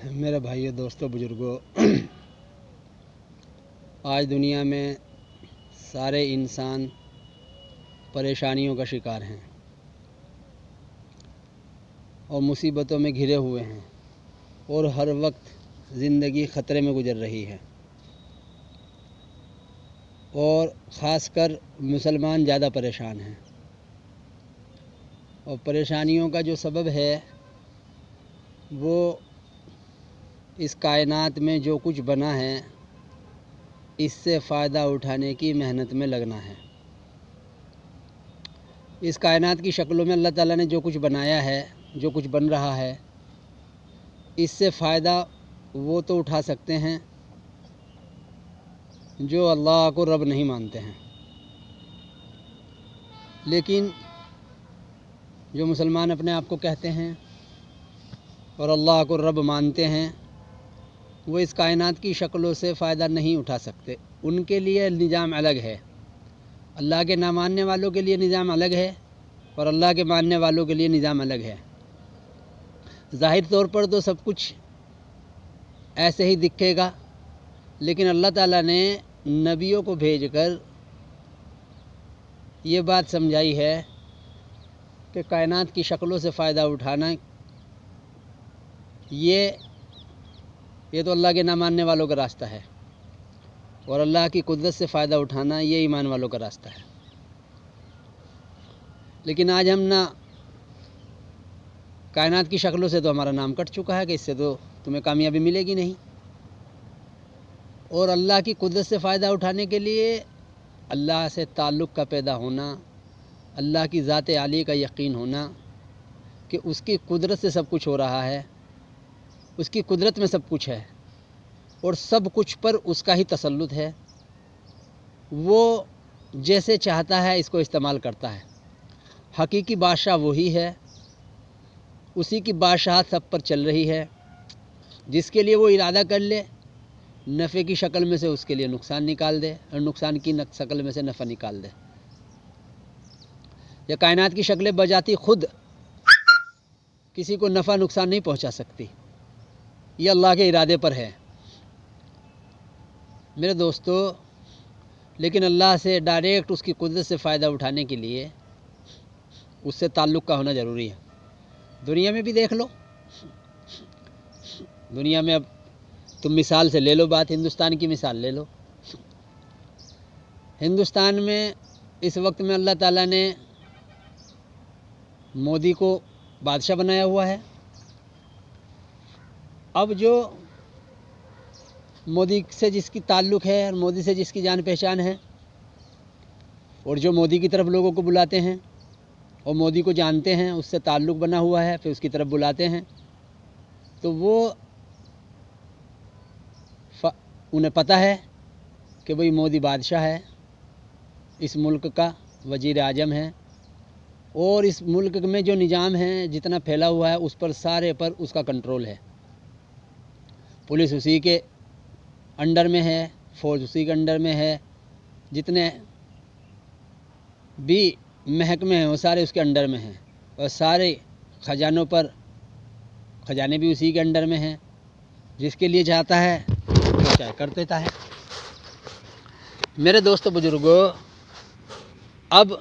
میرے بھائیو دوستوں بزرگوں، آج دنیا میں سارے انسان پریشانیوں کا شکار ہیں اور مصیبتوں میں گھرے ہوئے ہیں اور ہر وقت زندگی خطرے میں گزر رہی ہے، اور خاص کر مسلمان زیادہ پریشان ہیں۔ اور پریشانیوں کا جو سبب ہے وہ اس کائنات میں جو کچھ بنا ہے اس سے فائدہ اٹھانے کی محنت میں لگنا ہے۔ اس کائنات کی شکلوں میں اللہ تعالیٰ نے جو کچھ بنایا ہے، جو کچھ بن رہا ہے، اس سے فائدہ وہ تو اٹھا سکتے ہیں جو اللہ کو رب نہیں مانتے ہیں، لیکن جو مسلمان اپنے آپ کو کہتے ہیں اور اللہ کو رب مانتے ہیں، وہ اس کائنات کی شکلوں سے فائدہ نہیں اٹھا سکتے۔ ان کے لیے نظام الگ ہے، اللہ کے نہ ماننے والوں کے لیے نظام الگ ہے اور اللہ کے ماننے والوں کے لیے نظام الگ ہے۔ ظاہر طور پر تو سب کچھ ایسے ہی دکھے گا، لیکن اللہ تعالیٰ نے نبیوں کو بھیج کر یہ بات سمجھائی ہے کہ کائنات کی شکلوں سے فائدہ اٹھانا یہ تو اللہ کے نہ ماننے والوں کا راستہ ہے، اور اللہ کی قدرت سے فائدہ اٹھانا یہ ایمان والوں کا راستہ ہے۔ لیکن آج ہم نہ کائنات کی شکلوں سے تو ہمارا نام کٹ چکا ہے کہ اس سے تو تمہیں کامیابی ملے گی نہیں، اور اللہ کی قدرت سے فائدہ اٹھانے کے لیے اللہ سے تعلق کا پیدا ہونا، اللہ کی ذات عالی کا یقین ہونا کہ اس کی قدرت سے سب کچھ ہو رہا ہے، اس کی قدرت میں سب کچھ ہے اور سب کچھ پر اس کا ہی تسلط ہے، وہ جیسے چاہتا ہے اس کو استعمال کرتا ہے۔ حقیقی بادشاہ وہی ہے، اسی کی بادشاہت سب پر چل رہی ہے۔ جس کے لیے وہ ارادہ کر لے، نفع کی شکل میں سے اس کے لیے نقصان نکال دے اور نقصان کی شکل میں سے نفع نکال دے۔ یہ کائنات کی شکلیں بجاتی خود کسی کو نفع نقصان نہیں پہنچا سکتی، یہ اللہ کے ارادے پر ہے میرے دوستو۔ لیکن اللہ سے ڈائریکٹ اس کی قدرت سے فائدہ اٹھانے کے لیے اس سے تعلق کا ہونا ضروری ہے۔ دنیا میں بھی دیکھ لو، دنیا میں اب تم مثال سے لے لو بات، ہندوستان کی مثال لے لو۔ ہندوستان میں اس وقت میں اللہ تعالیٰ نے مودی کو بادشاہ بنایا ہوا ہے۔ اب جو مودی سے جس کی تعلق ہے اور مودی سے جس کی جان پہچان ہے، اور جو مودی کی طرف لوگوں کو بلاتے ہیں اور مودی کو جانتے ہیں، اس سے تعلق بنا ہوا ہے، پھر اس کی طرف بلاتے ہیں، تو وہ انہیں پتہ ہے کہ بھئی مودی بادشاہ ہے، اس ملک کا وزیر اعظم ہے، اور اس ملک میں جو نظام ہے جتنا پھیلا ہوا ہے اس پر سارے پر اس کا کنٹرول ہے۔ پولیس اسی کے انڈر میں ہے، فوج اسی کے انڈر میں ہے، جتنے بھی محکمے ہیں وہ سارے اس کے انڈر میں ہیں، اور سارے خزانوں پر خزانے بھی اسی کے انڈر میں ہیں۔ جس کے لیے چاہتا ہے وہ چاہے کر دیتا ہے۔ میرے دوستو بزرگوں، اب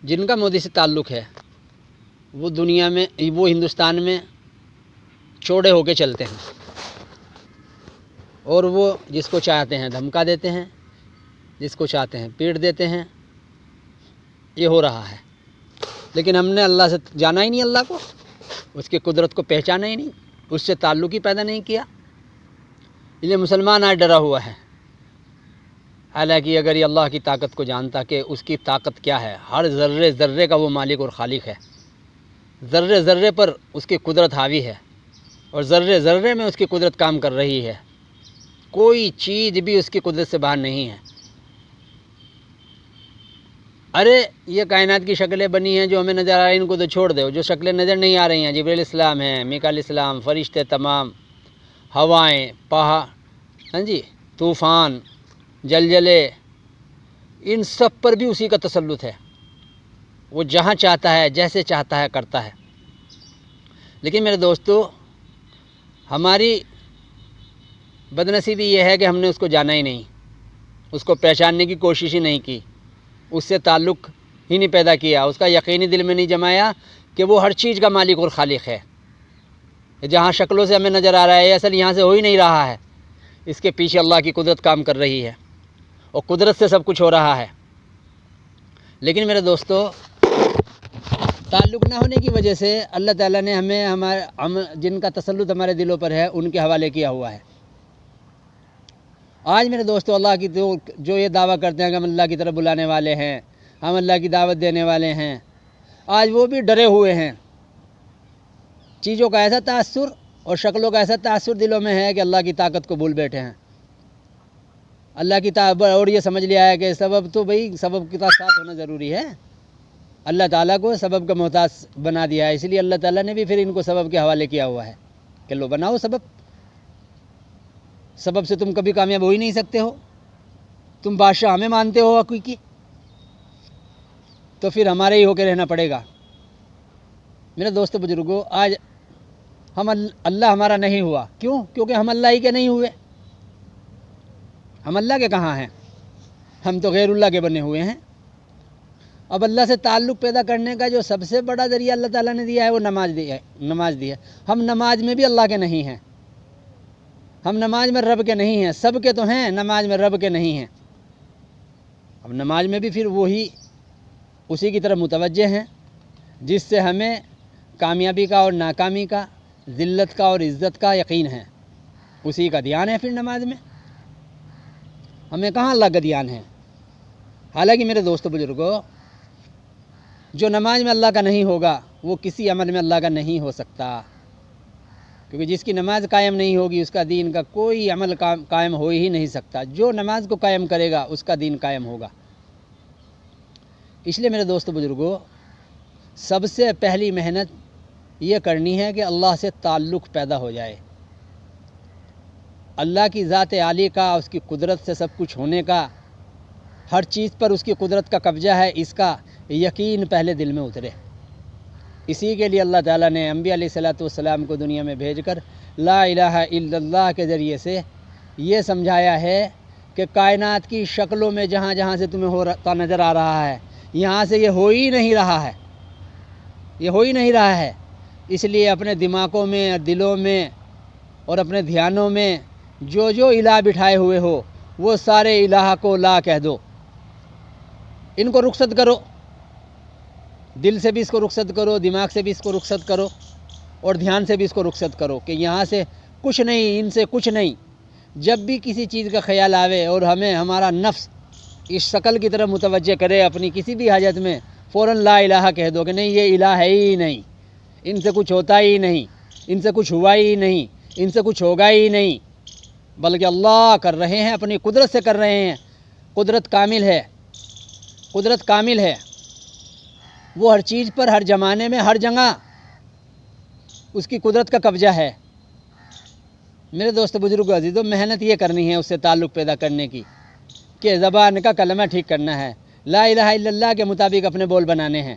جن کا مودی سے تعلق ہے وہ دنیا میں، وہ ہندوستان میں چوڑے ہو کے چلتے ہیں، اور وہ جس کو چاہتے ہیں دھمکا دیتے ہیں، جس کو چاہتے ہیں پیٹ دیتے ہیں۔ یہ ہو رہا ہے، لیکن ہم نے اللہ سے جانا ہی نہیں، اللہ کو، اس کی قدرت کو پہچانا ہی نہیں، اس سے تعلق ہی پیدا نہیں کیا۔ اس لیے مسلمان آج ڈرا ہوا ہے، حالانکہ اگر یہ اللہ کی طاقت کو جانتا کہ اس کی طاقت کیا ہے، ہر ذرے ذرے کا وہ مالک اور خالق ہے، ذرے ذرے پر اس کی قدرت حاوی ہے، اور ذرے ذرے میں اس کی قدرت کام کر رہی ہے، کوئی چیز بھی اس کی قدرت سے باہر نہیں ہے۔ ارے یہ کائنات کی شکلیں بنی ہیں جو ہمیں نظر آ رہی ہیں، ان کو تو چھوڑ دو۔ جو شکلیں نظر نہیں آ رہی ہیں، جبریل السلام ہیں، میکائیل السلام، فرشتے تمام، ہوائیں، پہاڑ، طوفان، زلزلے، ان سب پر بھی اسی کا تسلط ہے۔ وہ جہاں چاہتا ہے، جیسے چاہتا ہے کرتا ہے۔ لیکن میرے دوستو، ہماری بدنصیبی یہ ہے کہ ہم نے اس کو جانا ہی نہیں، اس کو پہچاننے کی کوشش ہی نہیں کی، اس سے تعلق ہی نہیں پیدا کیا، اس کا یقینی دل میں نہیں جمایا کہ وہ ہر چیز کا مالک اور خالق ہے۔ جہاں شکلوں سے ہمیں نظر آ رہا ہے اصل یہاں سے ہو ہی نہیں رہا ہے، اس کے پیچھے اللہ کی قدرت کام کر رہی ہے اور قدرت سے سب کچھ ہو رہا ہے۔ لیکن میرے دوستو، تعلق نہ ہونے کی وجہ سے اللہ تعالیٰ نے ہمیں جن کا تسلط ہمارے دلوں پر ہے ان کے حوالے کیا ہوا ہے۔ آج میرے دوستو، اللہ کی جو یہ دعویٰ کرتے ہیں کہ ہم اللہ کی طرف بلانے والے ہیں، ہم اللہ کی دعوت دینے والے ہیں، آج وہ بھی ڈرے ہوئے ہیں۔ چیزوں کا ایسا تاثر اور شکلوں کا ایسا تاثر دلوں میں ہے کہ اللہ کی طاقت کو بھول بیٹھے ہیں۔ اللہ کی طاقت اور یہ سمجھ لیا ہے کہ سبب تو سبب کے ساتھ ہونا ضروری ہے۔ اللہ تعالیٰ کو سبب کا محتاج بنا دیا ہے، اس لیے اللہ تعالیٰ نے بھی پھر ان کو سبب کے حوالے کیا ہوا ہے کہ لو بناؤ سبب سے تم کبھی کامیاب ہو ہی نہیں سکتے ہو، تم بادشاہ ہمیں مانتے ہو حقیقی، تو پھر ہمارے ہی ہو کے رہنا پڑے گا۔ میرے دوستو بزرگوں، آج اللہ ہمارا نہیں ہوا، کیوں؟ کیونکہ ہم اللہ ہی کے نہیں ہوئے۔ ہم اللہ کے کہاں ہیں؟ ہم تو غیر اللہ کے بنے ہوئے ہیں۔ اب اللہ سے تعلق پیدا کرنے کا جو سب سے بڑا ذریعہ اللہ تعالیٰ نے دیا ہے وہ نماز دی ہے۔ ہم نماز میں بھی اللہ کے نہیں ہیں، ہم نماز میں رب کے نہیں ہیں، سب کے تو ہیں، نماز میں رب کے نہیں ہیں۔ اب نماز میں بھی پھر وہی اسی کی طرف متوجہ ہیں جس سے ہمیں کامیابی کا اور ناکامی کا، ذلت کا اور عزت کا یقین ہے، اسی کا دھیان ہے۔ پھر نماز میں ہمیں کہاں اللہ کا دھیان ہے؟ حالانکہ میرے دوستو بزرگوں، جو نماز میں اللہ کا نہیں ہوگا وہ کسی عمل میں اللہ کا نہیں ہو سکتا، کیونکہ جس کی نماز قائم نہیں ہوگی اس کا دین کا کوئی عمل قائم ہو ہی نہیں سکتا۔ جو نماز کو قائم کرے گا اس کا دین قائم ہوگا۔ اس لیے میرے دوستو بزرگوں، سب سے پہلی محنت یہ کرنی ہے کہ اللہ سے تعلق پیدا ہو جائے۔ اللہ کی ذات عالی کا، اس کی قدرت سے سب کچھ ہونے کا، ہر چیز پر اس کی قدرت کا قبضہ ہے، اس کا یقین پہلے دل میں اترے۔ اسی کے لیے اللہ تعالیٰ نے انبیاء علیہ السلام کو دنیا میں بھیج کر لا الہ الا اللہ کے ذریعے سے یہ سمجھایا ہے کہ کائنات کی شکلوں میں جہاں جہاں سے تمہیں ہوتا نظر آ رہا ہے، یہاں سے یہ ہو ہی نہیں رہا ہے، یہ ہو ہی نہیں رہا ہے۔ اس لیے اپنے دماغوں میں اور دلوں میں اور اپنے دھیانوں میں جو جو الہ بٹھائے ہوئے ہو وہ سارے الہ کو لا کہہ دو، ان کو رخصت کرو، دل سے بھی اس کو رخصت کرو، دماغ سے بھی اس کو رخصت کرو اور دھیان سے بھی اس کو رخصت کرو کہ یہاں سے کچھ نہیں، ان سے کچھ نہیں۔ جب بھی کسی چیز کا خیال آوے اور ہمارا نفس اس شکل کی طرف متوجہ کرے اپنی کسی بھی حاجت میں، فوراً لا الہ کہہ دو کہ نہیں، یہ الہ ہے ہی نہیں، ان سے کچھ ہوتا ہی نہیں، ان سے کچھ ہوا ہی نہیں، ان سے کچھ ہوگا ہی نہیں، بلکہ اللہ کر رہے ہیں، اپنی قدرت سے کر رہے ہیں۔ قدرت کامل ہے، قدرت کامل ہے، وہ ہر چیز پر، ہر زمانے میں، ہر جگہ اس کی قدرت کا قبضہ ہے۔ میرے دوست بزرگوں عزیزوں، محنت یہ کرنی ہے اس سے تعلق پیدا کرنے کی کہ زبان کا کلمہ ٹھیک کرنا ہے، لا الہ الا اللہ کے مطابق اپنے بول بنانے ہیں،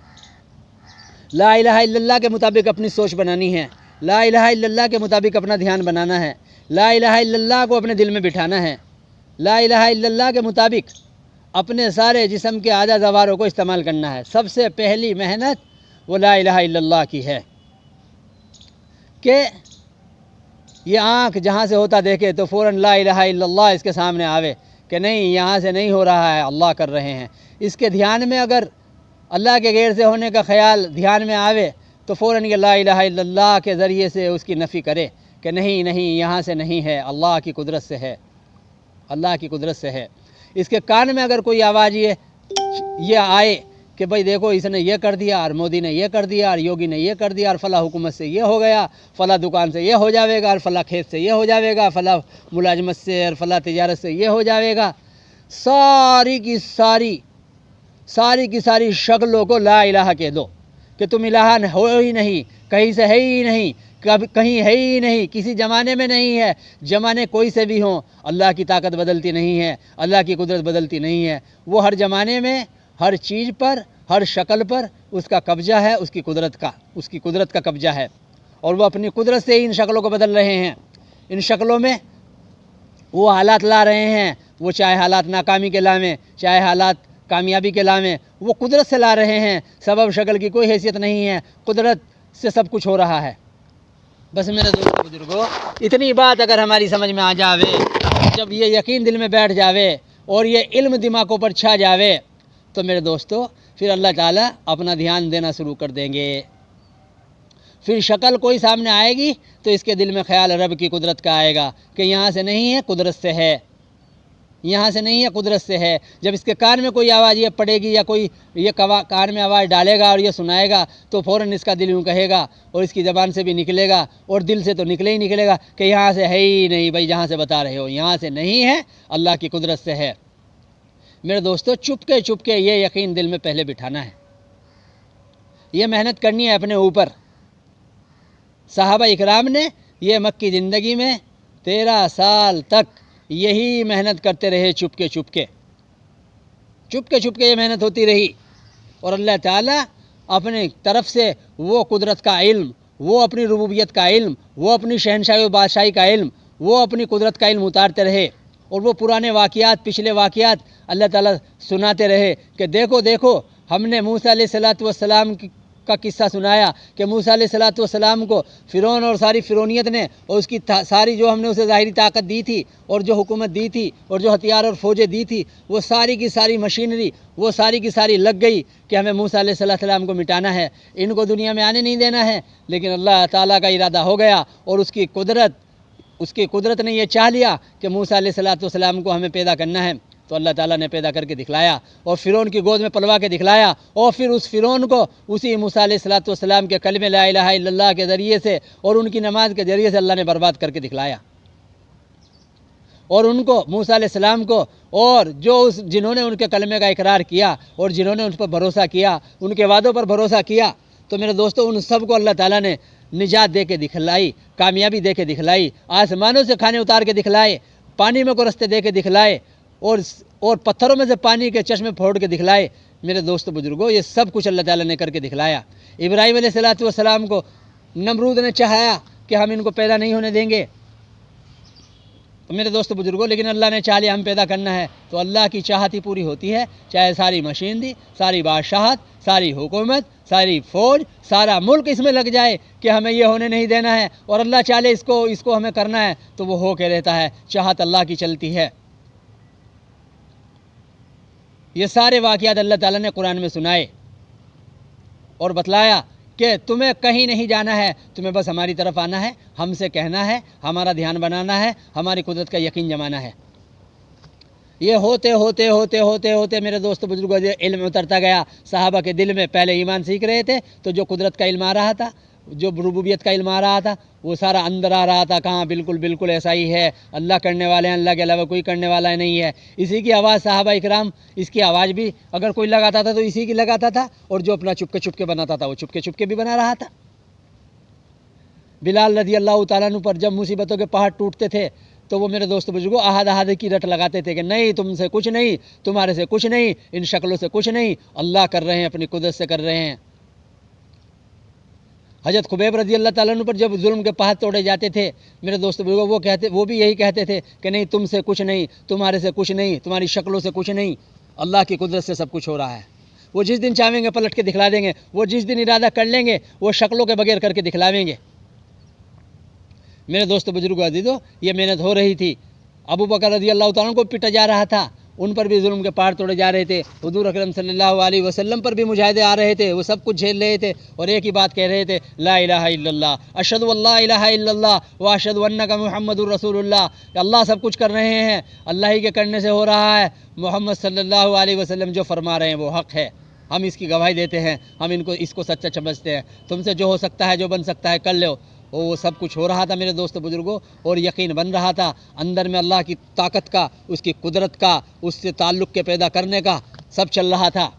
لا الہ الا اللہ کے مطابق اپنی سوچ بنانی ہے، لا الہ الا اللہ کے مطابق اپنا دھیان بنانا ہے، لا الہ الا اللہ کو اپنے دل میں بٹھانا ہے، لا الہ الا اللہ کے مطابق اپنے سارے جسم کے اعضاء جواروں کو استعمال کرنا ہے۔ سب سے پہلی محنت وہ لا الہ الا اللہ کی ہے کہ یہ آنکھ جہاں سے ہوتا دیکھے تو فوراً لا الہ الا اللہ اس کے سامنے آوے کہ نہیں، یہاں سے نہیں ہو رہا ہے، اللہ کر رہے ہیں۔ اس کے دھیان میں اگر اللہ کے غیر سے ہونے کا خیال دھیان میں آوے تو فوراً یہ لا الہ الا اللہ کے ذریعے سے اس کی نفی کرے کہ نہیں نہیں، یہاں سے نہیں ہے، اللہ کی قدرت سے ہے، اللہ کی قدرت سے ہے۔ اس کے کان میں اگر کوئی آواز یہ آئے کہ بھئی دیکھو اس نے یہ کر دیا، اور مودی نے یہ کر دیا، اور یوگی نے یہ کر دیا، اور فلاں حکومت سے یہ ہو گیا، فلاں دکان سے یہ ہو جاوے گا، اور فلاں کھیت سے یہ ہو جاوے گا، فلاں ملازمت سے اور فلاں تجارت سے یہ ہو جاوے گا، ساری کی ساری شکلوں کو لا الہ کہہ دو کہ تم الہ ہو ہی نہیں، کہیں سے ہے ہی نہیں، کہیں ہے ہی نہیں، کسی زمانے میں نہیں ہے، زمانے کوئی سے بھی ہوں، اللہ کی طاقت بدلتی نہیں ہے، اللہ کی قدرت بدلتی نہیں ہے، وہ ہر زمانے میں ہر چیز پر، ہر شکل پر اس کا قبضہ ہے، اس کی قدرت کا قبضہ ہے۔ اور وہ اپنی قدرت سے ہی ان شکلوں کو بدل رہے ہیں. ان شکلوں میں وہ حالات لا رہے ہیں، وہ چاہے حالات ناکامی کے لامیں، چاہے حالات کامیابی کے لامیں، وہ قدرت سے لا رہے ہیں. سبب شکل کی کوئی حیثیت نہیں ہے، قدرت سے سب کچھ ہو رہا ہے. بس میرے دوستو بزرگوں، اتنی بات اگر ہماری سمجھ میں آ جاوے، جب یہ یقین دل میں بیٹھ جاوے اور یہ علم دماغوں پر چھا جاوے، تو میرے دوستو پھر اللہ تعالیٰ اپنا دھیان دینا شروع کر دیں گے. پھر شکل کوئی سامنے آئے گی تو اس کے دل میں خیال رب کی قدرت کا آئے گا کہ یہاں سے نہیں ہے، قدرت سے ہے، یہاں سے نہیں ہے، قدرت سے ہے. جب اس کے کان میں کوئی آواز یہ پڑے گی یا کوئی یہ کان میں آواز ڈالے گا اور یہ سنائے گا تو فوراً اس کا دل یوں کہے گا اور اس کی زبان سے بھی نکلے گا اور دل سے تو نکلے ہی نکلے گا کہ یہاں سے ہے ہی نہیں بھائی، جہاں سے بتا رہے ہو یہاں سے نہیں ہے، اللہ کی قدرت سے ہے. میرے دوستو چپ کے یہ یقین دل میں پہلے بٹھانا ہے، یہ محنت کرنی ہے اپنے اوپر. صحابہ اکرام نے یہ مکی زندگی میں 13 سال تک یہی محنت کرتے رہے، چپ کے یہ محنت ہوتی رہی. اور اللہ تعالیٰ اپنی طرف سے وہ قدرت کا علم، وہ اپنی ربوبیت کا علم، وہ اپنی شہنشاہی و بادشاہی کا علم، وہ اپنی قدرت کا علم اتارتے رہے. اور وہ پرانے واقعات، پچھلے واقعات اللہ تعالیٰ سناتے رہے کہ دیکھو ہم نے موسیٰ علیہ السلام کا قصہ سنایا کہ موسیٰ علیہ السلام کو فرعون اور ساری فرعونیت نے اور اس کی ساری جو ہم نے اسے ظاہری طاقت دی تھی اور جو حکومت دی تھی اور جو ہتھیار اور فوجیں دی تھی، وہ ساری کی ساری مشینری، وہ ساری کی ساری لگ گئی کہ ہمیں موسیٰ علیہ السلام کو مٹانا ہے، ان کو دنیا میں آنے نہیں دینا ہے. لیکن اللہ تعالیٰ کا ارادہ ہو گیا اور اس کی قدرت نے یہ چاہ لیا کہ موسیٰ علیہ السلام کو ہمیں پیدا کرنا ہے. تو اللہ تعالیٰ نے پیدا کر کے دکھلایا اور فرعون کی گود میں پلوا کے دکھلایا، اور پھر اس فرعون کو اسی موسیٰ علیہ السلام کے کلمہ لا الہ الا اللہ کے ذریعے سے اور ان کی نماز کے ذریعے سے اللہ نے برباد کر کے دکھلایا. اور ان کو موسیٰ علیہ السلام کو اور جنہوں نے ان کے کلمے کا اقرار کیا اور جنہوں نے ان پر بھروسہ کیا، ان کے وعدوں پر بھروسہ کیا، تو میرے دوستو ان سب کو اللہ تعالیٰ نے نجات دے کے دکھلائی، کامیابی دے کے دکھلائی، آسمانوں سے کھانے اتار کے دکھلائے، پانی میں کو رستے دے کے دکھلائے اور پتھروں میں سے پانی کے چشمے پھوڑ کے دکھلائے. میرے دوستو بزرگوں، یہ سب کچھ اللہ تعالیٰ نے کر کے دکھلایا. ابراہیم علیہ السلام کو نمرود نے چاہایا کہ ہم ان کو پیدا نہیں ہونے دیں گے، تو میرے دوستو بزرگوں لیکن اللہ نے چاہ لیا ہم پیدا کرنا ہے، تو اللہ کی چاہت ہی پوری ہوتی ہے، چاہے ساری مشینری، ساری بادشاہت، ساری حکومت، ساری فوج، سارا ملک اس میں لگ جائے کہ ہمیں یہ ہونے نہیں دینا ہے، اور اللہ چاہے اس کو ہمیں کرنا ہے تو وہ ہو کے رہتا ہے. چاہت اللہ کی چلتی ہے. یہ سارے واقعات اللہ تعالیٰ نے قرآن میں سنائے اور بتلایا کہ تمہیں کہیں نہیں جانا ہے، تمہیں بس ہماری طرف آنا ہے، ہم سے کہنا ہے، ہمارا دھیان بنانا ہے، ہماری قدرت کا یقین جمانا ہے. یہ ہوتے میرے دوست بزرگوں یہ علم اترتا گیا. صحابہ کے دل میں پہلے ایمان سیکھ رہے تھے تو جو قدرت کا علم آ رہا تھا، جو ربوبیت کا علم آ رہا تھا، وہ سارا اندر آ رہا تھا. کہاں بالکل ایسا ہی ہے، اللہ کرنے والے ہیں، اللہ کے علاوہ کوئی کرنے والا نہیں ہے. اسی کی آواز صحابہ اکرام، اس کی آواز بھی اگر کوئی لگاتا تھا تو اسی کی لگاتا تھا، اور جو اپنا چپ کے بناتا تھا وہ چپ کے بھی بنا رہا تھا. بلال رضی اللہ تعالیٰ عنہ پر جب مصیبتوں کے پہاڑ ٹوٹتے تھے تو وہ میرے دوست بزرگوں احد کی رٹ لگاتے تھے کہ نہیں، تم سے کچھ نہیں، تمہارے سے کچھ نہیں، ان شکلوں سے کچھ نہیں، اللہ کر رہے ہیں، اپنی قدرت سے کر رہے ہیں. حضرت خبیب رضی اللہ تعالیٰ عنہ پر جب ظلم کے پہاڑ توڑے جاتے تھے میرے دوست بزرگوں، وہ بھی یہی کہتے تھے کہ نہیں، تم سے کچھ نہیں، تمہارے سے کچھ نہیں، تمہاری شکلوں سے کچھ نہیں، اللہ کی قدرت سے سب کچھ ہو رہا ہے. وہ جس دن چاہیں گے پلٹ کے دکھلا دیں گے، وہ جس دن ارادہ کر لیں گے وہ شکلوں کے بغیر کر کے دکھلاویں گے. میرے دوست بزرگوں عزیزو، یہ محنت ہو رہی تھی. ابو بکر رضی اللہ تعالیٰ کو پٹا جا رہا تھا، ان پر بھی ظلم کے پہاڑ توڑے جا رہے تھے. حضور اکرم صلی اللہ علیہ وسلم پر بھی مجاہدے آ رہے تھے، وہ سب کچھ جھیل رہے تھے اور ایک ہی بات کہہ رہے تھے، لا الہ الا اللہ، اشہد ان لا الہ الا اللہ واشہد انک محمد الرسول اللہ. کہ اللہ سب کچھ کر رہے ہیں، اللہ ہی کے کرنے سے ہو رہا ہے، محمد صلی اللہ علیہ وسلم جو فرما رہے ہیں وہ حق ہے، ہم اس کی گواہی دیتے ہیں، ہم اس کو سچا سمجھتے ہیں، تم سے جو ہو سکتا ہے، جو بن سکتا ہے کر لو. وہ سب کچھ ہو رہا تھا میرے دوست بزرگوں، اور یقین بن رہا تھا اندر میں اللہ کی طاقت کا، اس کی قدرت کا، اس سے تعلق کے پیدا کرنے کا سب چل رہا تھا.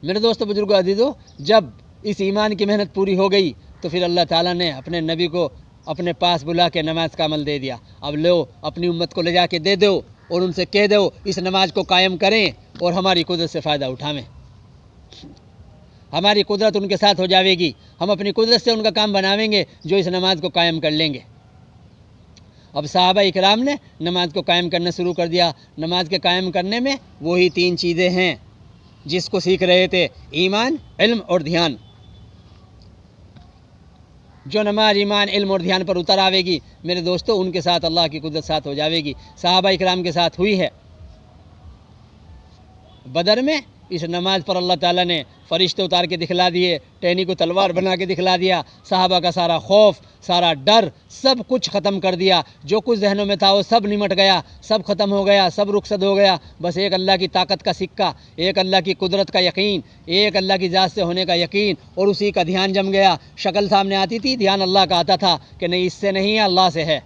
میرے دوست بزرگوں عزیزو، جب اس ایمان کی محنت پوری ہو گئی تو پھر اللہ تعالیٰ نے اپنے نبی کو اپنے پاس بلا کے نماز کا عمل دے دیا. اب لو، اپنی امت کو لے جا کے دے دو اور ان سے کہہ دو اس نماز کو قائم کریں اور ہماری قدرت سے فائدہ اٹھائیں. ہماری قدرت ان کے ساتھ ہو جاوے گی، ہم اپنی قدرت سے ان کا کام بناویں گے جو اس نماز کو قائم کر لیں گے۔ اب صحابہ اکرام نے نماز کو قائم کرنا شروع کر دیا۔ نماز کے قائم کرنے میں وہی 3 چیزیں ہیں جس کو سیکھ رہے تھے، ایمان، علم اور دھیان۔ جو نماز ایمان، علم اور دھیان پر اتر آوے گی میرے دوستو، ان کے ساتھ اللہ کی قدرت ساتھ ہو جاوے گی۔ صحابہ اکرام کے ساتھ ہوئی ہے۔ بدر میں اس نماز پر اللہ تعالیٰ نے فرشتے اتار کے دکھلا دیے، ٹہنی کو تلوار بنا کے دکھلا دیا، صحابہ کا سارا خوف، سارا ڈر، سب کچھ ختم کر دیا۔ جو کچھ ذہنوں میں تھا وہ سب نمٹ گیا، سب ختم ہو گیا، سب رخصت ہو گیا۔ بس ایک اللہ کی طاقت کا سکہ، ایک اللہ کی قدرت کا یقین، ایک اللہ کی ذات سے ہونے کا یقین، اور اسی کا دھیان جم گیا۔ شکل سامنے آتی تھی، دھیان اللہ کا آتا تھا کہ نہیں، اس سے نہیں ہے، اللہ سے ہے،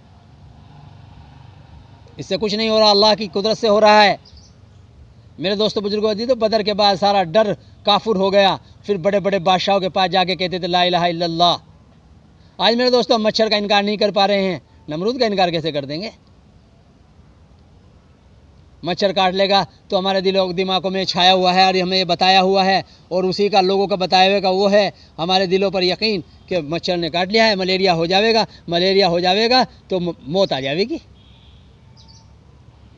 اس سے کچھ نہیں ہو رہا، اللہ کی قدرت سے ہو رہا ہے۔ میرے دوستو بزرگوں عزیزو، بدر کے بعد سارا ڈر کافر ہو گیا۔ پھر بڑے بڑے بادشاہوں کے پاس جا کے کہتے تھے لا الہ الا اللہ۔ آج میرے دوستو ہم مچھر کا انکار نہیں کر پا رہے ہیں، نمرود کا انکار کیسے کر دیں گے؟ مچھر کاٹ لے گا تو ہمارے دماغوں میں چھایا ہوا ہے اور ہمیں یہ بتایا ہوا ہے، اور اسی کا لوگوں کا بتایا ہوئے کا وہ ہے ہمارے دلوں پر یقین کہ مچھر نے کاٹ لیا ہے، ملیریا ہو جاوے گا، ملیریا ہو جاوے گا تو موت آ جاوے گی۔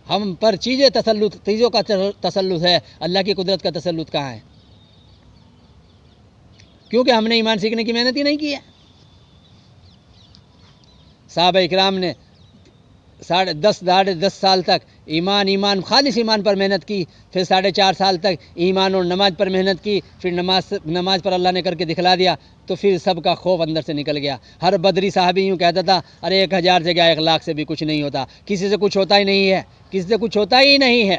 ہم پر چیزوں کا تسلط ہے، اللہ کی قدرت کا تسلط کہاں ہے؟ کیونکہ ہم نے ایمان سیکھنے کی محنت ہی نہیں کی ہے۔ صحابہ اکرام نے 10 سال تک ایمان خالص ایمان پر محنت کی، پھر 4.5 سال تک ایمان اور نماز پر محنت کی، پھر نماز پر اللہ نے کر کے دکھلا دیا، تو پھر سب کا خوف اندر سے نکل گیا۔ ہر بدری صحابی یوں کہتا تھا، ارے 1000 سے کیا 1 لاکھ سے بھی کچھ نہیں ہوتا، کسی سے کچھ ہوتا ہی نہیں ہے، کسی سے کچھ ہوتا ہی نہیں ہے۔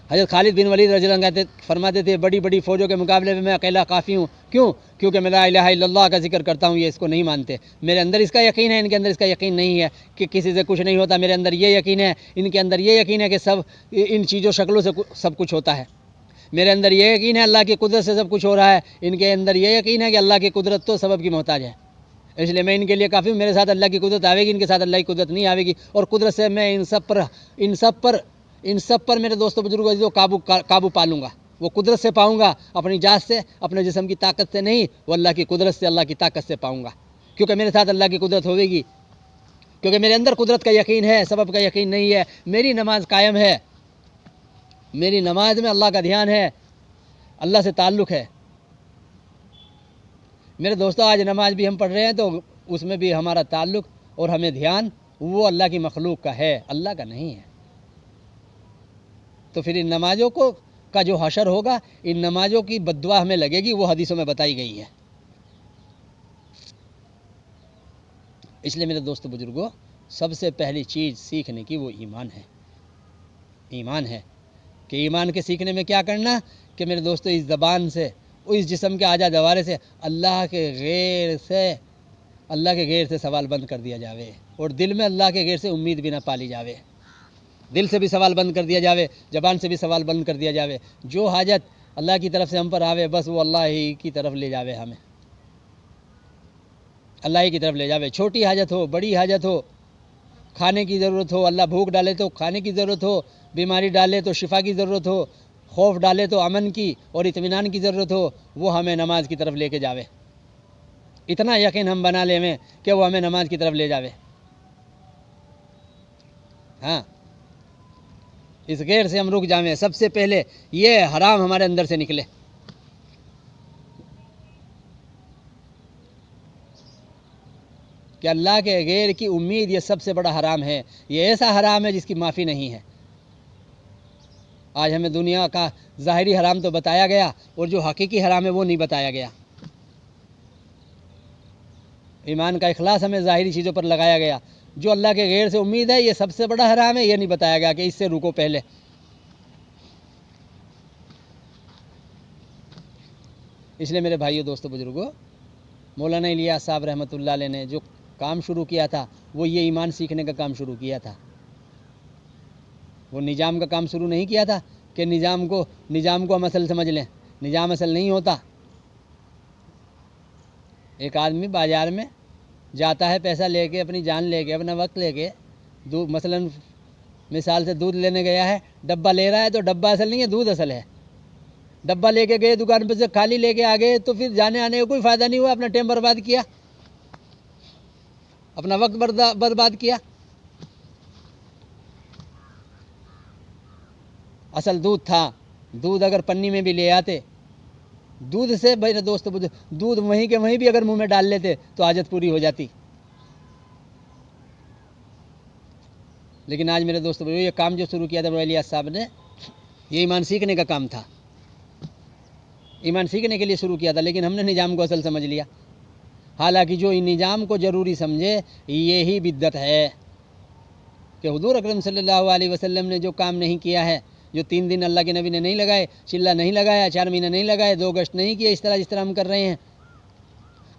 حضرت خالد بن ولید رضی اللہ عنہ فرماتے تھے، بڑی بڑی فوجوں کے مقابلے میں اکیلا کافی ہوں۔ کیوں؟ کیونکہ میں لا الہ الا اللہ کا ذکر کرتا ہوں، یہ اس کو نہیں مانتے۔ میرے اندر اس کا یقین ہے، ان کے اندر اس کا یقین نہیں ہے کہ کسی سے کچھ نہیں ہوتا۔ میرے اندر یہ یقین ہے، ان کے اندر یہ یقین ہے کہ سب ان چیزوں شکلوں سے سب کچھ ہوتا ہے۔ میرے اندر یہ یقین ہے اللہ کی قدرت سے سب کچھ ہو رہا ہے، ان کے اندر یہ یقین ہے کہ اللہ کی قدرت تو سبب کی محتاج ہے، اس لیے میں ان کے لیے کافی ہوں۔ میرے ساتھ اللہ کی قدرت آوے گی، ان کے ساتھ اللہ کی قدرت نہیں آوے گی، اور قدرت سے میں ان سب پر میرے دوستوں بزرگوں عزیزوں قابو پالوں گا۔ وہ قدرت سے پاؤں گا، اپنی ذات سے، اپنے جسم کی طاقت سے نہیں، وہ اللہ کی قدرت سے، اللہ کی طاقت سے پاؤں گا، کیونکہ میرے ساتھ اللہ کی قدرت ہوے گی، کیونکہ میرے اندر قدرت کا یقین ہے، سبب کا یقین نہیں ہے۔ میری نماز قائم ہے، میری نماز میں اللہ کا دھیان ہے، اللہ سے تعلق ہے۔ میرے دوستو آج نماز بھی ہم پڑھ رہے ہیں تو اس میں بھی ہمارا تعلق اور ہمیں دھیان وہ اللہ کی مخلوق کا ہے، اللہ کا نہیں ہے۔ تو پھر ان نمازوں کا جو حشر ہوگا، ان نمازوں کی بددعا ہمیں لگے گی، وہ حدیثوں میں بتائی گئی ہے۔ اس لیے میرے دوست بزرگوں، سب سے پہلی چیز سیکھنے کی وہ ایمان ہے، ایمان ہے کہ ایمان کے سیکھنے میں کیا کرنا کہ میرے دوستو اس زبان سے، اس جسم کے اعضاء جوارح سے اللہ کے غیر سے سوال بند کر دیا جاوے، اور دل میں اللہ کے غیر سے امید بھی نہ پالی جاوے۔ دل سے بھی سوال بند کر دیا جاوے، زبان سے بھی سوال بند کر دیا جاوے۔ جو حاجت اللہ کی طرف سے ہم پر آوے بس وہ اللہ ہی کی طرف لے جاوے، ہمیں اللہ ہی کی طرف لے جاوے۔ چھوٹی حاجت ہو، بڑی حاجت ہو، کھانے کی ضرورت ہو، اللہ بھوک ڈالے تو کھانے کی ضرورت ہو، بیماری ڈالے تو شفا کی ضرورت ہو، خوف ڈالے تو امن کی اور اطمینان کی ضرورت ہو، وہ ہمیں نماز کی طرف لے کے جاوے۔ اتنا یقین ہم بنا لیں کہ وہ ہمیں نماز کی طرف لے جاوے۔ ہاں، اس غیر سے ہم رک جاویں۔ سب سے پہلے یہ حرام ہمارے اندر سے نکلے۔ کہ اللہ کے غیر کی امید یہ سب سے بڑا حرام ہے، یہ ایسا حرام ہے جس کی معافی نہیں ہے۔ آج ہمیں دنیا کا ظاہری حرام تو بتایا گیا، اور جو حقیقی حرام ہے وہ نہیں بتایا گیا۔ ایمان کا اخلاص ہمیں ظاہری چیزوں پر لگایا گیا، جو اللہ کے غیر سے امید ہے یہ سب سے بڑا حرام ہے، یہ نہیں بتایا گیا کہ اس سے رکو پہلے۔ اس لیے میرے بھائیو دوستو بزرگوں، مولانا الیاس صاحب رحمۃ اللہ علیہ نے جو کام شروع کیا تھا وہ یہ ایمان سیکھنے کا کام شروع کیا تھا۔ وہ نظام کا کام شروع نہیں کیا تھا کہ نظام کو ہم اصل سمجھ لیں، نظام اصل نہیں ہوتا۔ ایک آدمی بازار میں جاتا ہے پیسہ لے کے، اپنی جان لے کے، اپنا وقت لے کے، مثال سے دودھ لینے گیا ہے، ڈبہ لے رہا ہے تو ڈبہ اصل نہیں ہے، دودھ اصل ہے۔ ڈبہ لے کے گئے دکان پہ سے خالی لے کے آ گئے تو پھر جانے آنے کا کوئی فائدہ نہیں ہوا، اپنا ٹائم برباد کیا، اپنا وقت برباد کیا۔ اصل دودھ تھا، دودھ اگر پنی میں بھی لے آتے، دودھ سے میرے دوست دودھ وہیں کے وہیں بھی اگر منہ میں ڈال لیتے تو حاجت پوری ہو جاتی۔ لیکن آج میرے دوست یہ کام جو شروع کیا تھا الیاس صاحب نے، یہ ایمان سیکھنے کا کام تھا، ایمان سیکھنے کے لیے شروع کیا تھا، لیکن ہم نے نظام کو اصل سمجھ لیا۔ حالانکہ جو ان نظام کو ضروری سمجھے یہی بدعت ہے کہ حضور اکرم صلی اللہ علیہ وسلم نے جو کام نہیں کیا ہے، جو 3 دن اللہ کے نبی نے نہیں لگائے، چلہ نہیں لگایا، 4 مہینے نہیں لگائے، 2 گشت نہیں کیے، اس طرح جس طرح ہم کر رہے ہیں،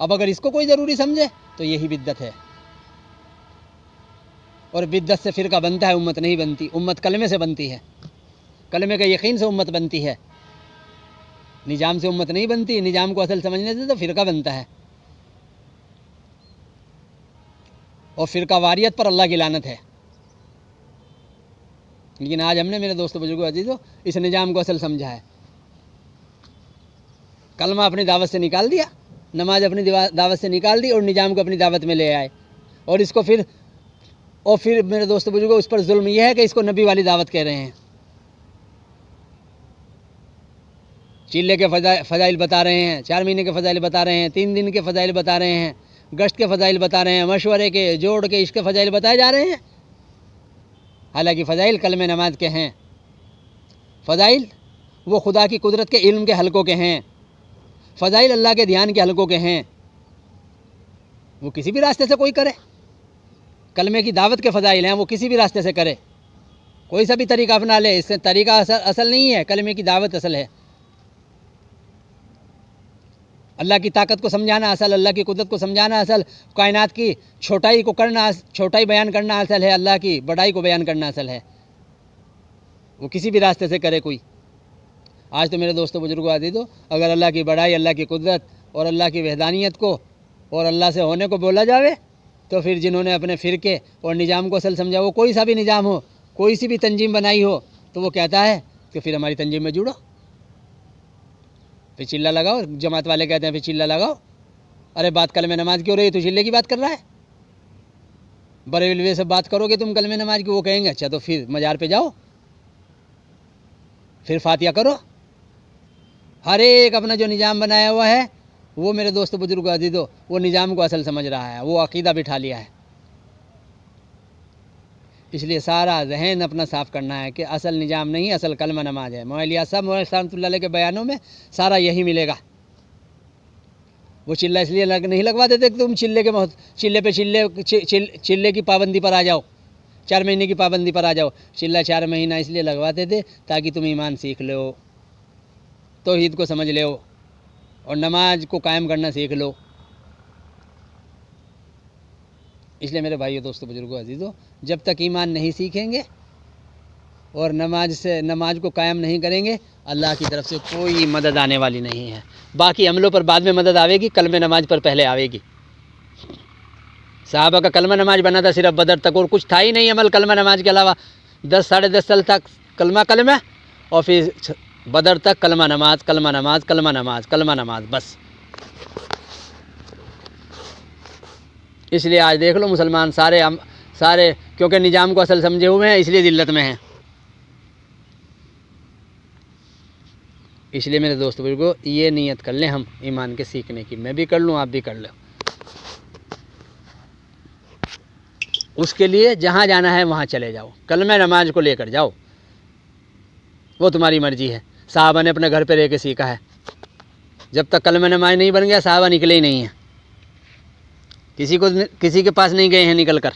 اب اگر اس کو کوئی ضروری سمجھے تو یہی بدعت ہے۔ اور بدعت سے فرقہ بنتا ہے، امت نہیں بنتی۔ امت کلمے سے بنتی ہے، کلمے کا یقین سے امت بنتی ہے، نظام سے امت نہیں بنتی۔ نظام کو اصل سمجھنے سے تو فرقہ بنتا ہے، اور فرقہ واریت پر اللہ کی لعنت ہے۔ لیکن آج ہم نے میرے دوست بزرگوں عزیزوں اس نظام کو اصل سمجھا ہے۔ کلمہ اپنی دعوت سے نکال دیا، نماز اپنی دعوت سے نکال دی، اور نظام کو اپنی دعوت میں لے آئے، اور اس کو پھر میرے دوست بزرگوں اس پر ظلم یہ ہے کہ اس کو نبی والی دعوت کہہ رہے ہیں۔ چلے کے فضائل بتا رہے ہیں، 4 مہینے کے فضائل بتا رہے ہیں، 3 دن کے فضائل بتا رہے ہیں، گشت کے فضائل بتا رہے ہیں، مشورے کے، جوڑ کے، عشق کے فضائل بتائے جا رہے ہیں۔ حالانکہ فضائل کلمہ نماز کے ہیں، فضائل وہ خدا کی قدرت کے علم کے حلقوں کے ہیں، فضائل اللہ کے دھیان کے حلقوں کے ہیں۔ وہ کسی بھی راستے سے کوئی کرے، کلمے کی دعوت کے فضائل ہیں، وہ کسی بھی راستے سے کرے، کوئی سا بھی طریقہ اپنا لے، اس سے طریقہ اصل نہیں ہے، کلمے کی دعوت اصل ہے۔ اللہ کی طاقت کو سمجھانا اصل، اللہ کی قدرت کو سمجھانا اصل، کائنات کی چھوٹائی کو کرنا، چھوٹائی بیان کرنا اصل ہے، اللہ کی بڑائی کو بیان کرنا اصل ہے۔ وہ کسی بھی راستے سے کرے کوئی۔ آج تو میرے دوستوں بزرگوں عزیزوں، اگر اللہ کی بڑائی، اللہ کی قدرت اور اللہ کی وحدانیت کو اور اللہ سے ہونے کو بولا جاوے تو پھر جنہوں نے اپنے فرقے اور نظام کو اصل سمجھا، وہ کوئی سا بھی نظام ہو، کوئی سی بھی تنظیم بنائی ہو، تو وہ کہتا ہے کہ پھر ہماری تنظیم میں جڑو، پھر چلہ لگاؤ۔ جماعت والے کہتے ہیں پھر چلہ لگاؤ۔ ارے بات کلمہ نماز کی ہو رہی ہے تو چلے کی بات کر رہا ہے؟ بریلوی سے بات کرو گے تم کلمہ نماز کی، وہ کہیں گے اچھا تو پھر مزار پہ جاؤ، پھر فاتحہ کرو۔ ہر ایک اپنا جو نظام بنایا ہوا ہے، وہ میرے دوست بزرگ عزیزو وہ نظام کو اصل سمجھ رہا ہے، وہ عقیدہ بٹھا لیا ہے۔ اس لیے سارا ذہن اپنا صاف کرنا ہے کہ اصل نظام نہیں، اصل کلمہ نماز ہے۔ مولانا الیاس صاحب رحمۃ اللہ علیہ کے بیانوں میں سارا یہی ملے گا۔ وہ چلہ اس لیے نہیں لگوا دیتے کہ تم چلے کی پابندی پر آ جاؤ، 4 مہینے کی پابندی پر آ جاؤ۔ چلہ 4 مہینہ اس لیے لگواتے تھے تاکہ تم ایمان سیکھ لو، توحید کو سمجھ لو، اور نماز کو قائم کرنا سیکھ لو۔ اس لیے میرے بھائیو دوستو بزرگوں عزیزو، جب تک ایمان نہیں سیکھیں گے اور نماز کو قائم نہیں کریں گے، اللہ کی طرف سے کوئی مدد آنے والی نہیں ہے۔ باقی عملوں پر بعد میں مدد آئے گی، کلمہ نماز پر پہلے آئے گی۔ صحابہ کا کلمہ نماز بنا تھا صرف بدر تک، اور کچھ تھا ہی نہیں عمل کلمہ نماز کے علاوہ۔ 10-10.5 سال تک کلمہ، اور پھر بدر تک کلمہ نماز، کلمہ نماز، کلمہ نماز، کلمہ نماز، بس۔ اس لیے آج دیکھ لو مسلمان سارے کیونکہ نظام کو اصل سمجھے ہوئے ہیں، اس لیے ذلت میں ہیں۔ اس لیے میرے دوست بزرگوں، یہ نیت کر لیں ہم ایمان کے سیکھنے کی، میں بھی کر لوں، آپ بھی کر لیں۔ اس کے لیے جہاں جانا ہے وہاں چلے جاؤ، کلمہ نماز کو لے کر جاؤ، وہ تمہاری مرضی ہے۔ صحابہ نے اپنے گھر پہ رہ کے سیکھا ہے، جب تک کلمہ نماز نہیں بن گیا صحابہ نکلے ہی نہیں ہیں، کسی کے پاس نہیں گئے ہیں نکل کر۔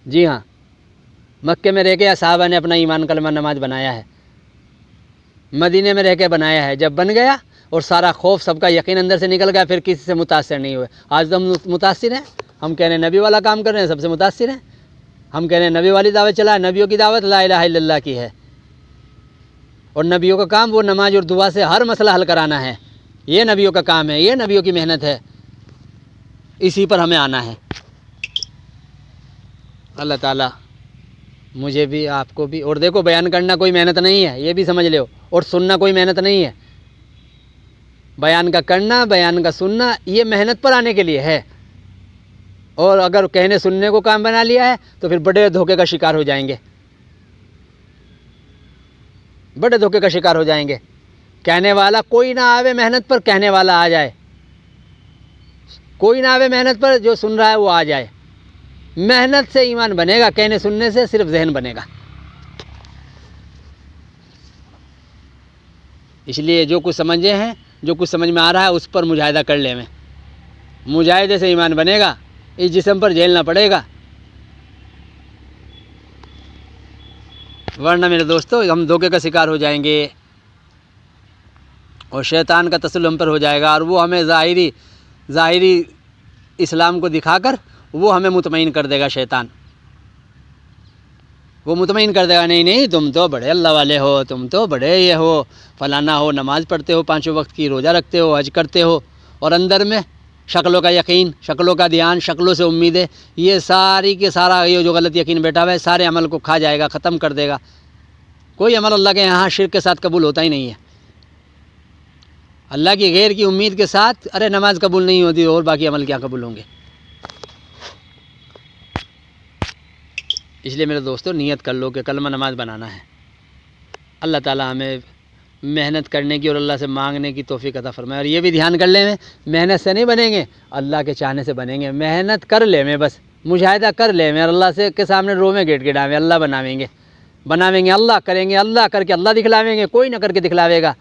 جی ہاں، مکے میں رہ کے صحابہ نے اپنا ایمان کلمہ نماز بنایا ہے، مدینے میں رہ کے بنایا ہے۔ جب بن گیا اور سارا خوف سب کا یقین اندر سے نکل گیا، پھر کسی سے متاثر نہیں ہوئے۔ آج تو ہم متاثر ہیں، ہم کہہ رہے ہیں نبی والا کام کر رہے ہیں، سب سے متاثر ہیں۔ ہم کہہ رہے ہیں نبی والی دعوت چلا ہے، نبیوں کی دعوت لا الہ الا اللہ کی ہے، اور نبیوں کا کام وہ نماز اور دعا سے ہر مسئلہ حل کرانا ہے۔ یہ نبیوں کا کام ہے، یہ نبیوں کی محنت ہے، اسی پر ہمیں آنا ہے۔ اللہ تعالیٰ مجھے بھی آپ کو بھی. اور دیکھو بیان کرنا کوئی محنت نہیں ہے، یہ بھی سمجھ لو، اور سننا کوئی محنت نہیں ہے. بیان کا کرنا، بیان کا سننا یہ محنت پر آنے کے لیے ہے. اور اگر کہنے سننے کو کام بنا لیا ہے تو پھر بڑے دھوکے کا شکار ہو جائیں گے، بڑے دھوکے کا شکار ہو جائیں گے. کہنے والا کوئی نہ آوے محنت پر، کہنے والا آ جائے. کوئی نہ آوے محنت پر، جو سن رہا ہے وہ آ جائے. محنت سے ایمان بنے گا، کہنے سننے سے صرف ذہن بنے گا. اس لیے جو کچھ سمجھے ہیں، جو کچھ سمجھ میں آ رہا ہے اس پر مجاہدہ کر لیں. مجاہدے سے ایمان بنے گا، اس جسم پر جھیلنا پڑے گا. ورنہ میرے دوستو ہم دھوکے کا شکار ہو جائیں گے اور شیطان کا تسلط ہم پر ہو جائے گا. اور وہ ہمیں ظاہری اسلام کو دکھا کر وہ ہمیں مطمئن کر دے گا. شیطان وہ مطمئن کر دے گا، نہیں تم تو بڑے اللہ والے ہو، تم تو بڑے یہ ہو، فلانا ہو، نماز پڑھتے ہو، 5 وقت کی، روزہ رکھتے ہو، حج کرتے ہو. اور اندر میں شکلوں کا یقین، شکلوں کا دھیان، شکلوں سے امیدیں، یہ ساری کے سارا یہ جو غلط یقین بیٹھا ہوا ہے سارے عمل کو کھا جائے گا، ختم کر دے گا. کوئی عمل اللہ کے یہاں شرک کے ساتھ قبول ہوتا ہی نہیں ہے. اللہ کی غیر کی امید کے ساتھ ارے نماز قبول نہیں ہوتی اور باقی عمل کیا قبول ہوں گے. اس لیے میرے دوستو نیت کر لو کہ کلمہ نماز بنانا ہے. اللہ تعالیٰ ہمیں محنت کرنے کی اور اللہ سے مانگنے کی توفیق عطا فرمائے. اور یہ بھی دھیان کر لیں محنت سے نہیں بنیں گے، اللہ کے چاہنے سے بنیں گے. محنت کر لیں میں بس مجاہدہ کر لیں میں، اللہ سے کے سامنے رو میں گیٹ گڑاویں، اللہ بناویں گے اللہ کریں گے، اللہ کر کے اللہ دکھلاویں گے، کوئی نہ کر کے دکھلاوے گا.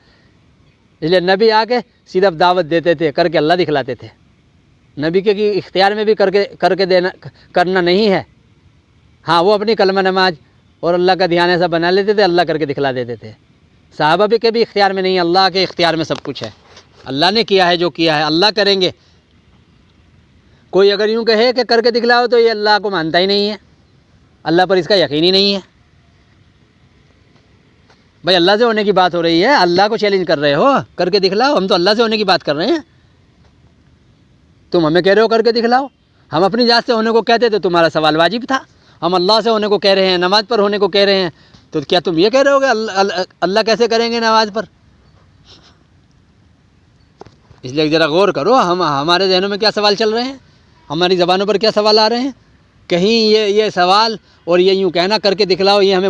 اس لیے نبی آ کے صرف دعوت دیتے تھے، کر کے اللہ دکھلاتے تھے. نبی کے اختیار میں بھی کر کے دینا کرنا نہیں ہے. ہاں وہ اپنی کلمہ نماز اور اللہ کا دھیان ایسا بنا لیتے تھے، اللہ کر کے دکھلا دیتے تھے. صحابہ بھی کے بھی اختیار میں نہیں ہے، اللہ کے اختیار میں سب کچھ ہے. اللہ نے کیا ہے جو کیا ہے اللہ کریں گے. کوئی اگر یوں کہے کہ کر کے دکھلاؤ تو یہ اللہ کو مانتا ہی نہیں ہے، اللہ پر اس کا یقین ہی نہیں ہے. بھائی اللہ سے ہونے کی بات ہو رہی ہے، اللہ کو چیلنج کر رہے ہو کر کے دکھلاؤ. ہم تو اللہ سے ہونے کی بات کر رہے ہیں، تم ہمیں کہہ رہے ہو کر کے دکھلاؤ. ہم اپنی ذات سے ہونے کو کہتے تو تمہارا سوال واجب تھا. ہم اللہ سے ہونے کو کہہ رہے ہیں، نماز پر ہونے کو کہہ رہے ہیں، تو کیا تم یہ کہہ رہے ہو کہ اللہ کیسے کریں گے نماز پر؟ اس لیے ذرا غور کرو ہمارے ذہنوں میں کیا سوال چل رہے ہیں، ہماری زبانوں پر کیا سوال آ رہے ہیں. کہیں یہ سوال اور یہ یوں کہنا کر کے دکھلاؤ یہ ہمیں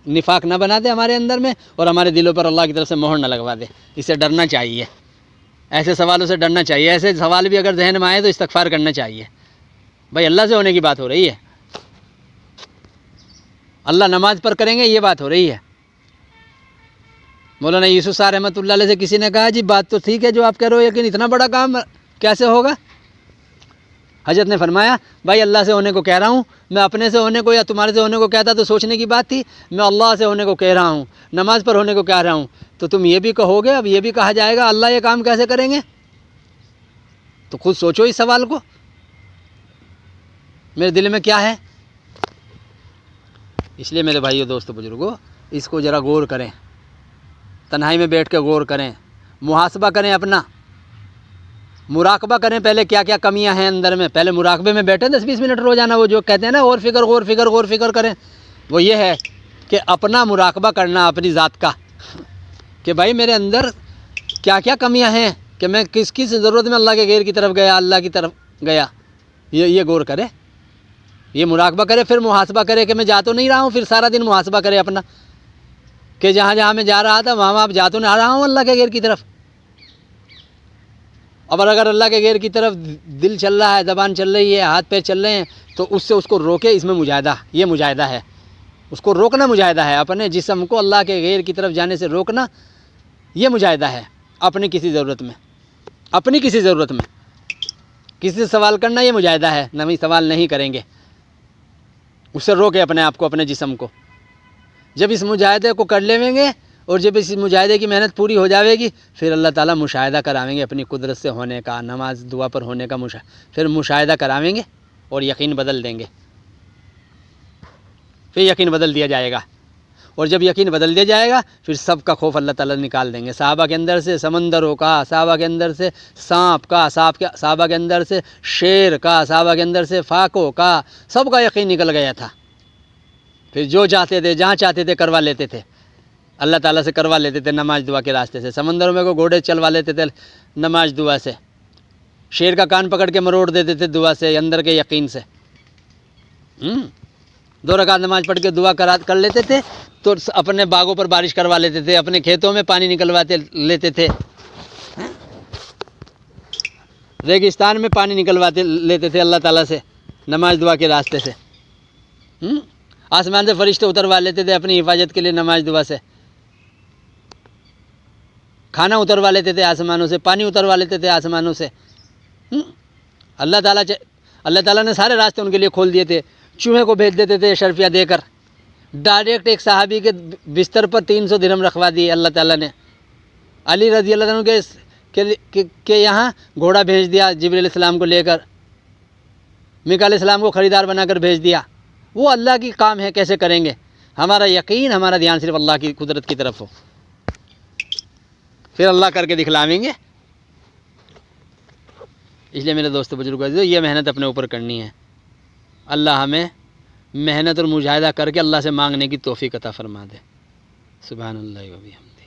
نفاق نہ بنا دے ہمارے اندر میں، اور ہمارے دلوں پر اللہ کی طرف سے مہر نہ لگوا دے. اس سے ڈرنا چاہیے، ایسے سوالوں سے ڈرنا چاہیے. ایسے سوال بھی اگر ذہن میں آئے تو استغفار کرنا چاہیے. بھائی اللہ سے ہونے کی بات ہو رہی ہے، اللہ نماز پر کریں گے یہ بات ہو رہی ہے. مولانا یوسف صاحب رحمۃ اللہ علیہ سے کسی نے کہا جی بات تو ٹھیک ہے جو آپ کہہ رہے ہو، لیکن اتنا بڑا کام کیسے ہوگا؟ حضرت نے فرمایا بھائی اللہ سے ہونے کو کہہ رہا ہوں، میں اپنے سے ہونے کو یا تمہارے سے ہونے کو کہتا تو سوچنے کی بات تھی. میں اللہ سے ہونے کو کہہ رہا ہوں، نماز پر ہونے کو کہہ رہا ہوں، تو تم یہ بھی کہو گے، اب یہ بھی کہا جائے گا اللہ یہ کام کیسے کریں گے؟ تو خود سوچو اس سوال کو، میرے دل میں کیا ہے. اس لیے میرے بھائیو دوستو بزرگوں اس کو ذرا غور کریں، تنہائی میں بیٹھ کے غور کریں، محاسبہ کریں، اپنا مراقبہ کریں. پہلے کیا کیا کمیاں ہیں اندر میں، پہلے مراقبے میں بیٹھیں 10-20 منٹ روزانہ. وہ جو کہتے ہیں نا غور فکر کریں، وہ یہ ہے کہ اپنا مراقبہ کرنا اپنی ذات کا، کہ بھائی میرے اندر کیا کیا کمیاں ہیں، کہ میں کس ضرورت میں اللہ کے غیر کی طرف گیا، اللہ کی طرف گیا. یہ غور کرے، یہ مراقبہ کرے، پھر محاسبہ کرے کہ میں جا تو نہیں رہا ہوں. پھر سارا دن محاسبہ کرے اپنا کہ جہاں میں جا رہا تھا وہاں اب جا تو نہیں رہا ہوں اللہ کے غیر کی طرف. اور اگر اللہ کے غیر کی طرف دل چل رہا ہے، زبان چل رہی ہے، ہاتھ پیر چل رہے ہیں، تو اس سے اس کو روکے. اس میں مجاہدہ، یہ مجاہدہ ہے، اس کو روکنا مجاہدہ ہے. اپنے جسم کو اللہ کے غیر کی طرف جانے سے روکنا یہ مجاہدہ ہے. اپنی کسی ضرورت میں کسی سے سوال کرنا یہ مجاہدہ ہے. نئی سوال نہیں کریں گے، اس سے روکے اپنے آپ کو، اپنے جسم کو. جب اس مجاہدے کو کر لیں گے اور جب اس مجاہدے کی محنت پوری ہو جاوے گی، پھر اللہ تعالیٰ مشاہدہ کراویں گے اپنی قدرت سے ہونے کا، نماز دعا پر ہونے کا پھر مشاہدہ کراویں گے اور یقین بدل دیں گے. پھر یقین بدل دیا جائے گا، اور جب یقین بدل دیا جائے گا پھر سب کا خوف اللہ تعالیٰ نکال دیں گے. صحابہ کے اندر سے سمندروں کا، صحابہ کے اندر سے سانپ کا، صحابہ کے اندر سے شیر کا، صحابہ کے اندر سے فاقوں کا، سب کا یقین نکل گیا تھا. پھر جو چاہتے تھے جہاں چاہتے تھے کروا لیتے تھے، اللہ تعالیٰ سے کروا لیتے تھے نماز دعا کے راستے سے۔ سمندروں میں کو گھوڑے چلوا لیتے تھے نماز دعا سے، شیر کا کان پکڑ کے مروڑ دیتے تھے دعا سے، اندر کے یقین سے۔ 2 رکعت نماز پڑھ کے دعا کر لیتے تھے تو اپنے باغوں پر بارش کروا لیتے تھے، اپنے کھیتوں میں پانی نکلواتے لیتے تھے، ریگستان میں پانی نکلواتے لیتے تھے اللہ تعالیٰ سے نماز دعا کے راستے سے۔ آسمان سے فرشتے اتروا لیتے تھے اپنی حفاظت کے لیے نماز دعا سے، کھانا اتروا لیتے تھے آسمانوں سے، پانی اتروا لیتے تھے آسمانوں سے۔ اللہ تعالیٰ نے سارے راستے ان کے لیے کھول دیے تھے۔ چوہے کو بھیج دیتے تھے اشرفیہ دے کر، ڈائریکٹ ایک صحابی کے بستر پر 300 درہم رکھوا دیے اللہ تعالیٰ نے۔ علی رضی اللہ عنہ کے یہاں گھوڑا بھیج دیا جبریل علیہ السلام کو لے کر، میکا علیہ السلام کو خریدار بنا کر بھیج دیا۔ وہ اللہ کی کام ہے، کیسے کریں گے؟ ہمارا یقین، ہمارا دھیان صرف اللہ کی قدرت کی طرف ہو، پھر اللہ کر کے دکھلاویں گے۔ اس لیے میرے دوستو بزرگوں، یہ محنت اپنے اوپر کرنی ہے۔ اللہ ہمیں محنت اور مجاہدہ کر کے اللہ سے مانگنے کی توفیق عطا فرما دے۔ سبحان اللہ و بحمدہ۔